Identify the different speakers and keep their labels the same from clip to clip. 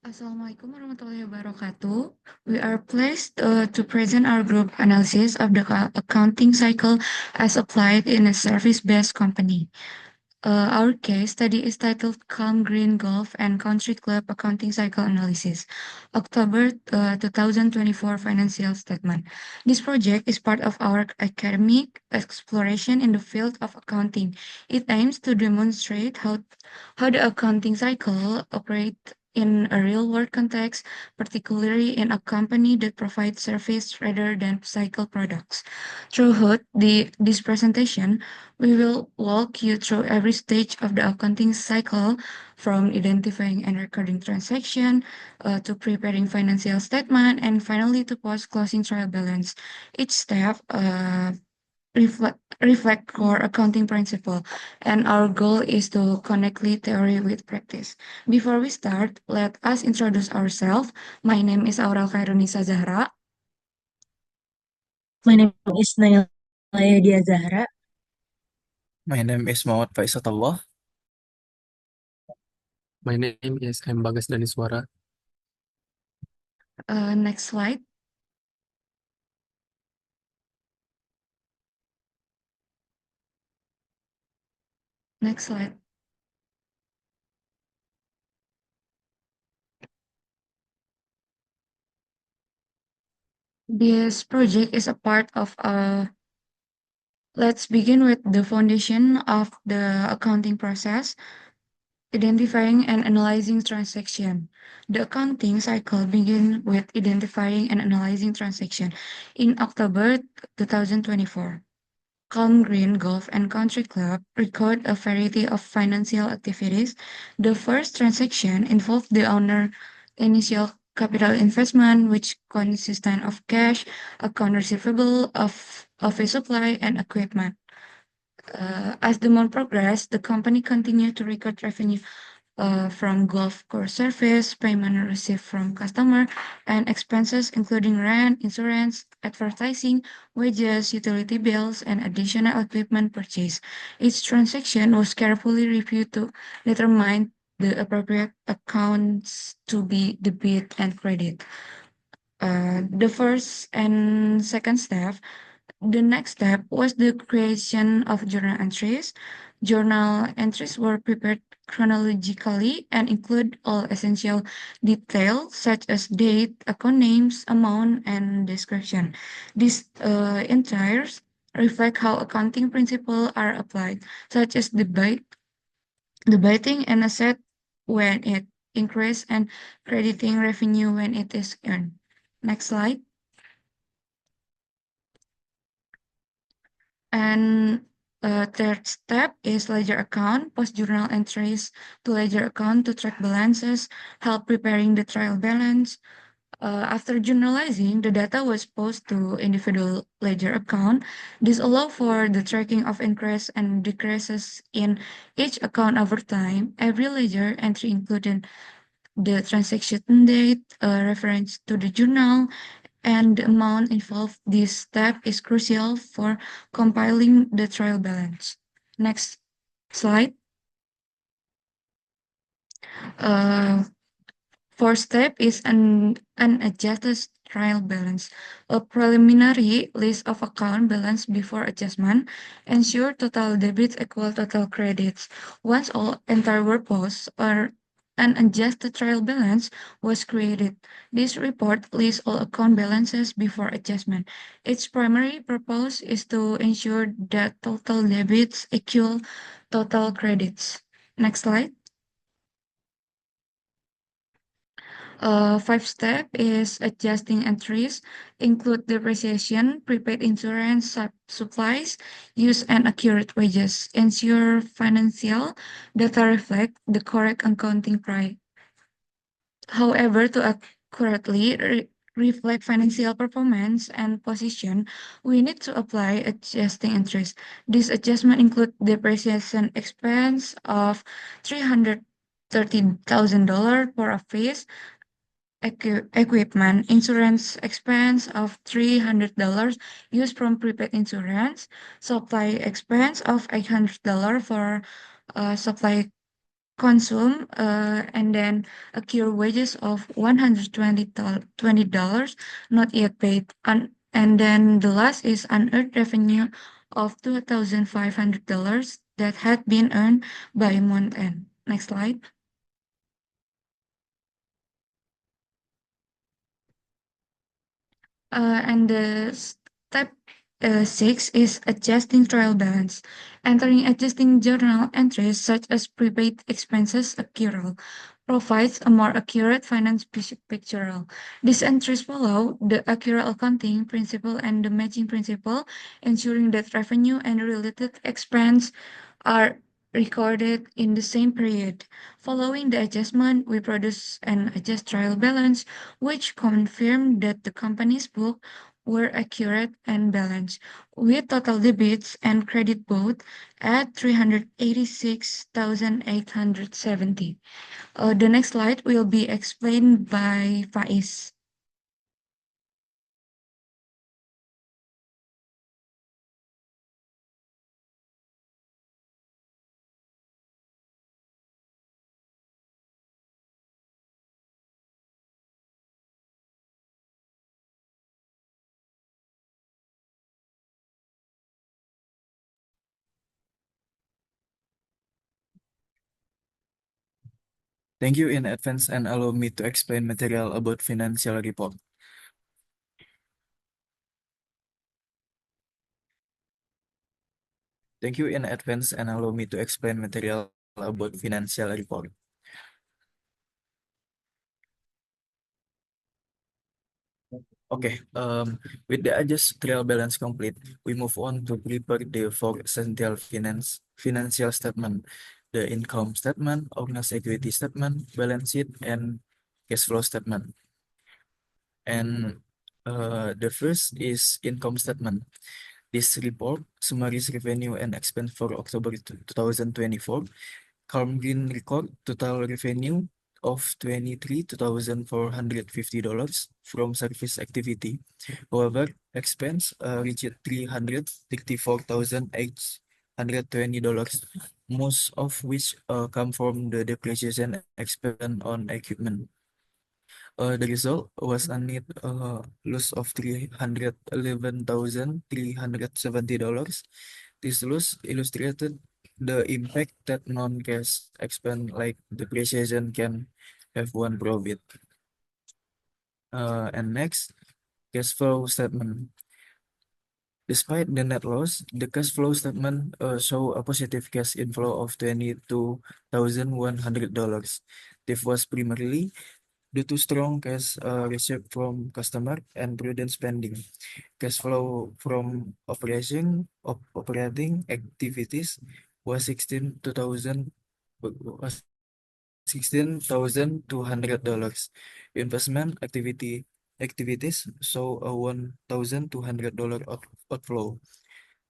Speaker 1: Assalamualaikum warahmatullahi wabarakatuh. We are pleased to present our group analysis of the accounting cycle as applied in a service-based company. Our case study is titled Calm Green Golf and Country Club Accounting Cycle Analysis, October 2024 Financial Statement. This project is part of our academic exploration in the field of accounting. It aims to demonstrate how the accounting cycle operates in a real-world context, particularly in a company that provides service rather than cycle products. Throughout this presentation, we will walk you through every stage of the accounting cycle, from identifying and recording transaction to preparing financial statement, and finally to post-closing trial balance. Each step reflect core accounting principle, and our goal is to connect theory with practice. Before we start, let us introduce ourselves. My name is Aurel Khairunisa Zahra.
Speaker 2: My name is Naila Dia Zahra.
Speaker 3: My name is Muhammad Faisatullah.
Speaker 4: My name is M. Bagas Daniswara.
Speaker 1: Next slide. Next slide. This project is a part of let's begin with the foundation of the accounting process, identifying and analyzing transaction. The accounting cycle begins with identifying and analyzing transaction. In October 2024, Calm Green Golf and Country Club record a variety of financial activities. The first transaction involved the owner initial capital investment, which consisted of cash, account receivable, of office supply, and equipment. As the month progressed, the company continued to record revenue from golf course service, payment received from customer, and expenses including rent, insurance, advertising, wages, utility bills, and additional equipment purchase. Each transaction was carefully reviewed to determine the appropriate accounts to be debit and credit. The first and second step The next step was the creation of journal entries. Journal entries were prepared chronologically and include all essential details such as date, account names, amount, and description. These entries reflect how accounting principles are applied, such as debating an asset when it increases and crediting revenue when it is earned. Next slide. And third step is ledger account, post journal entries to ledger account to track balances, help preparing the trial balance. After journalizing, the data was posted to individual ledger account. This allows for the tracking of increase and decreases in each account over time. Every ledger entry included the transaction date, reference to the journal, and the amount involved. This step is crucial for compiling the trial balance. Next slide. Uh, Fourth step is an unadjusted trial balance, a preliminary list of account balance before adjustment. Ensure total debits equal total credits. Once all entries were posted, or an adjusted trial balance was created. This report lists all account balances before adjustment. Its primary purpose is to ensure that total debits equal total credits. Next slide. Five step is adjusting entries, include depreciation, prepaid insurance, supplies, use and accurate wages. Ensure financial data reflect the correct accounting price. However, to accurately reflect financial performance and position, we need to apply adjusting entries. This adjustment include depreciation expense of $330,000 for a phase, equipment insurance expense of $300 used from prepaid insurance, supply expense of $800 for supply consume and then accrue wages of $120 not yet paid. And then the last is unearned revenue of $2,500 that had been earned by month end. Next slide. And the step 6 is adjusting trial balance. Entering adjusting journal entries such as prepaid expenses accrual provides a more accurate finance picture. These entries follow the accurate accounting principle and the matching principle, ensuring that revenue and related expense are recorded in the same period. Following the adjustment, we produce an adjust trial balance, which confirmed that the company's book were accurate and balanced, with total debits and credit both at 386,870. The next slide will be explained by Faiz.
Speaker 3: Thank you in advance and allow me to explain material about financial report. Thank you in advance and allow me to explain material about financial report. Okay, with the adjust trial balance complete, we move on to prepare the four essential financial statement: the income statement, owner's equity statement, balance sheet, and cash flow statement. And the first is income statement. This report summarizes revenue and expense for October 2024. Calm Green record total revenue of $23,450 from service activity. However, expense reached $334,820, most of which come from the depreciation expense on equipment. The result was a net loss of $311,370. This loss illustrated the impact that non-cash expense like depreciation can have one profit. And next, cash flow statement. Despite the net loss, the cash flow statement show a positive cash inflow of $22,100. This was primarily due to strong cash received from customer and prudent spending. Cash flow from operating activities was $16,200. Investment activities saw a $1,200 outflow,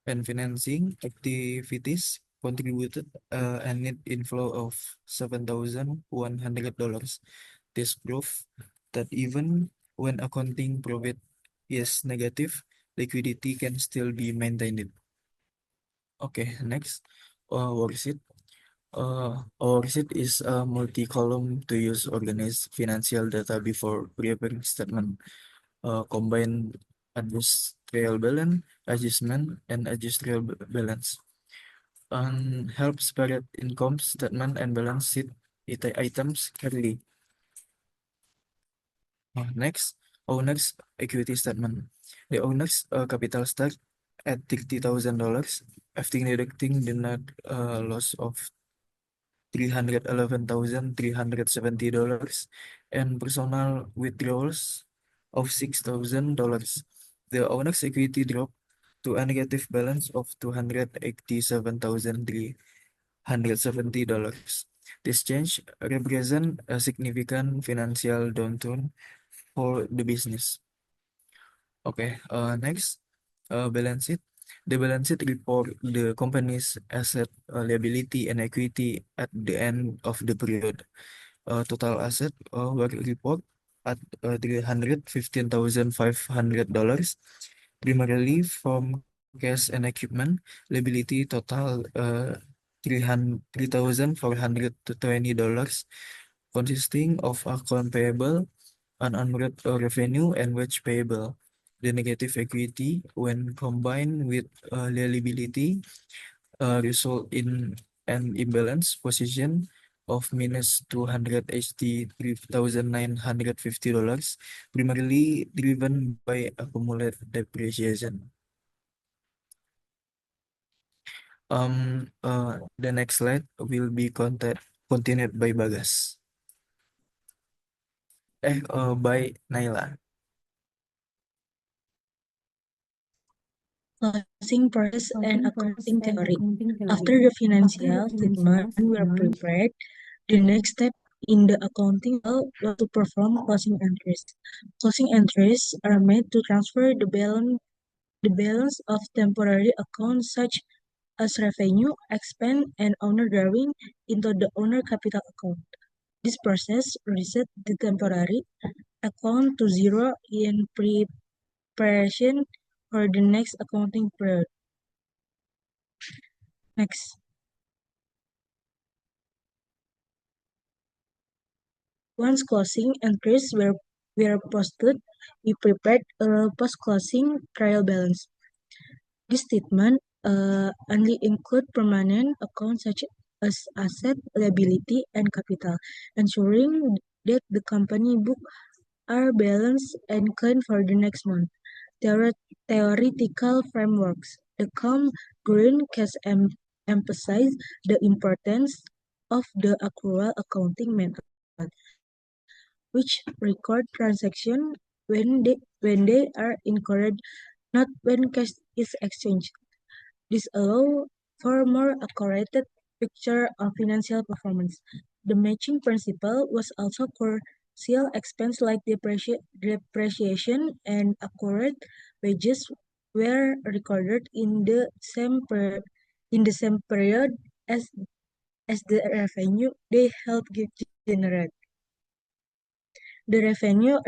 Speaker 3: and financing activities contributed a net inflow of $7,100. This proof that even when accounting profit is negative, liquidity can still be maintained. Okay, next, worksheet. Our worksheet is a multi-column to use organize financial data before preparing statement. Combine adjust trial balance, adjustment, and adjust trial balance. And help separate income statement and balance sheet items clearly. Next, owner's equity statement. The owner's capital start at $30,000 after deducting the net loss of $311,370 and personal withdrawals of $6,000. The owner's equity dropped to a negative balance of $287,370. This change represents a significant financial downturn for the business. Okay, next, balance sheet. The balance sheet report the company's asset, liability, and equity at the end of the period. Total asset were report at $315,500, primarily from cash and equipment. Liability total $3,420, consisting of account payable, unearned revenue, and wage payable. The negative equity, when combined with liability, result in an imbalance position of minus $283,950, primarily driven by accumulated depreciation. The next slide will be continued by Bagas. By Naila.
Speaker 2: Closing process and accounting theory. After the financial statement were prepared, the next step in the accounting was to perform closing entries. Closing entries are made to transfer the balance of temporary accounts such as revenue, expense, and owner drawing into the owner capital account. This process resets the temporary account to zero in preparation for the next accounting period. Next. Once closing entries were posted, we prepared a post-closing trial balance. This statement only include permanent accounts such as asset, liability, and capital, ensuring that the company book are balanced and clean for the next month. Theoretical frameworks. The calm green case emphasize the importance of the accrual accounting method, which record transactions when they are incurred, not when cash is exchanged. This allows for more accurate picture of financial performance. The matching principle was also crucial. Expense like depreciation and accurate wages were recorded in the same period as the revenue they help generate. The revenue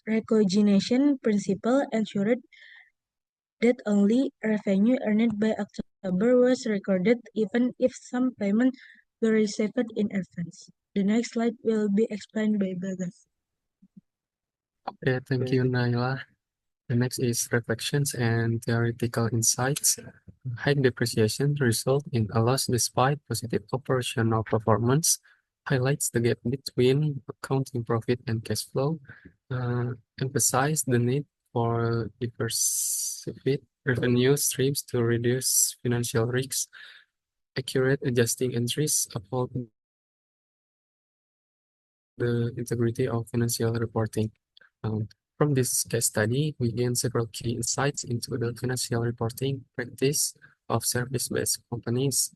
Speaker 2: recognition principle ensured that only revenue earned by October was recorded even if some payment were received in advance. The next slide will be explained by Bagas.
Speaker 4: Okay, thank you, Naila. The next is reflections and theoretical insights. High depreciation result in a loss despite positive operational performance, highlights the gap between accounting profit and cash flow, emphasize the need for diversified revenue streams to reduce financial risks, accurate adjusting entries uphold the integrity of financial reporting. From this case study, we gain several key insights into the financial reporting practice of service-based companies.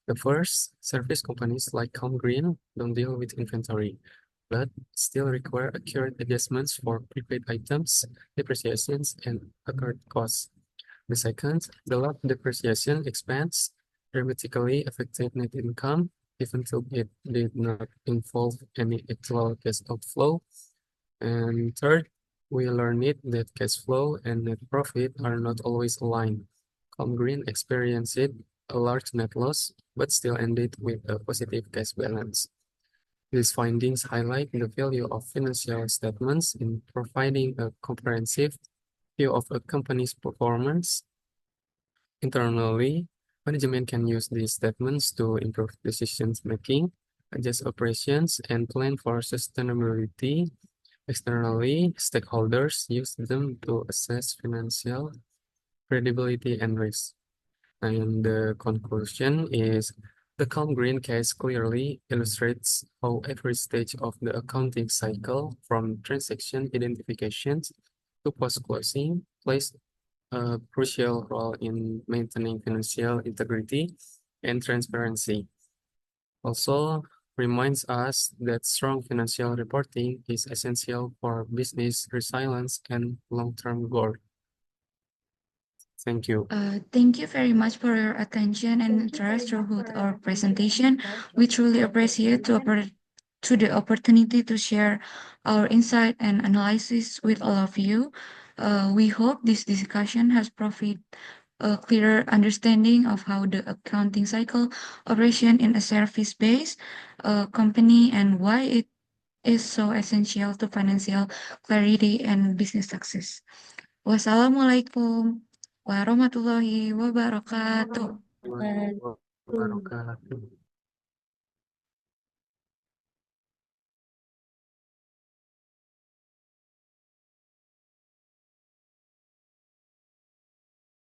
Speaker 4: The first, service companies like Calm Green don't deal with inventory, but still require accurate adjustments for prepaid items, depreciations, and accrued costs. The second, the low depreciation expense dramatically affected net income, even though it did not involve any actual cash outflow. And third, we learned that cash flow and net profit are not always aligned. Calm Green experienced a large net loss, but still ended with a positive cash balance. These findings highlight the value of financial statements in providing a comprehensive view of a company's performance. Internally, management can use these statements to improve decision making, adjust operations, and plan for sustainability. Externally, stakeholders use them to assess financial credibility and risk. And the conclusion is the Calm Green case clearly illustrates how every stage of the accounting cycle, from transaction identifications to post-closing, plays a crucial role in maintaining financial integrity and transparency. Also, reminds us that strong financial reporting is essential for business resilience and long-term growth. Thank you.
Speaker 1: Thank you very much for your attention and interest throughout our presentation. We truly appreciate the opportunity to share our insight and analysis with all of you. We hope this discussion has a clearer understanding of how the accounting cycle operation in a service-based company and why it is so essential to financial clarity and business success. Wassalamualaikum warahmatullahi wabarakatuh.
Speaker 4: Warahmatullahi wabarakatuh.